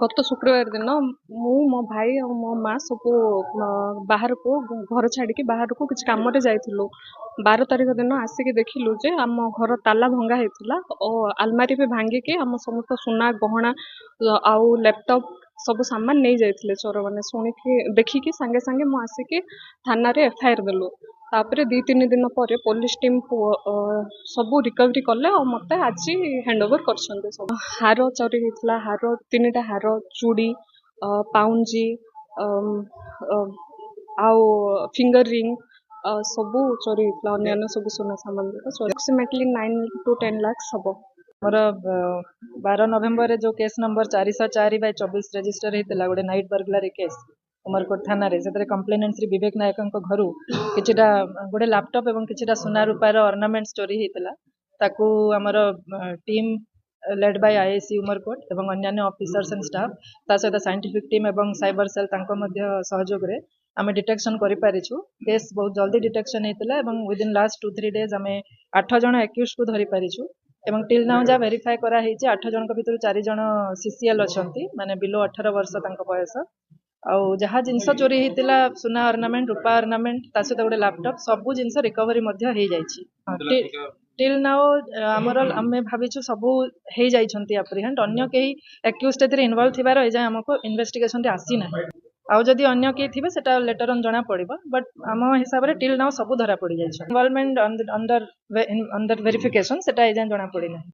गत शुक्रवार दिन मु मो भाई और मो माँ सब बाहर को घर छाड़ी बाहर को किसी कम जाइलु 12 तारीख दिन आसिक देखिलु जे आम घर ताला भंगा होता और आलमारी भी भांगिकी आम समस्त सुना गहना आउ लैपटॉप सब सामान नहीं जाइए चोर मैंने शुणिकी देखिकी सांगे सांगे मु आसिकी थाना रे एफआईआर देलु तापर 2-3 दिन पर पुलिस टीम सब रिकवरी कले और मत आज हैंडओवर कर हार चोरी होता हार 3टा हार चूड़ी पाउंजी आउ फिंगर रिंग सब चोरी होता अन्य सब सुना सामान अप्रोक्सीमेटली 9 to 10 लाख हम मोर 12 नवेम्बर रे जो केस नंबर 404/24 रजिस्टर होता गोटे नाइट बर्गलारी केस उमरकोट थाना रे से कंप्लेनेंट श्री विवेक नायक घर किछिटा गोटे लैपटॉप एवं किछिटा सुना रूपार ऑर्नामेंट्स चोरी होता ताकू आमर team led by IIC Umerkote एवं अन्य ऑफिसर्स एंड स्टाफ ता सहित साइंटिफिक टीम एवं साइबर सेल तांको मध्य सहयोग रे आमे डिटेक्शन करि पारिछु केस बहुत जल्दी डिटेक्शन होता एवं विदिन लास्ट 2-3 डेज आमे 8 जन एक्यूज को धरि पारिछु एवं टिल नाउ जा वेरीफाई करा हेछि 8 जन भितर 4 जन सीसीएल अछंती माने बिलो 18 वर्ष तांको बयस आउ जहाँ जिनस चोरी होता सुना ऑर्नामेंट रूपा ऑर्नामेंट ता सहित गोटे लैपटॉप सबू जिनस रिकवरी मध्य हो जाइछि टिल नाउ आमर आमे भाबिछु सबू हो जाइछंती एप्रिहेंड अन्य केही एक्यूज एथिरे इन्वॉल्व थिबार ए जाय हमको इन्वेस्टिगेशन रे आसी ना आउ जदि अन्य किए थिबे सेटा लेटर ऑन जना पड़िबो बट आम हिसाब रे टिल नाउ सबू धरा पड़ी जाइछ इन्वॉल्वमेंट अंडर वेरिफिकेशन सेटा ए जाय जना पड़ी ना।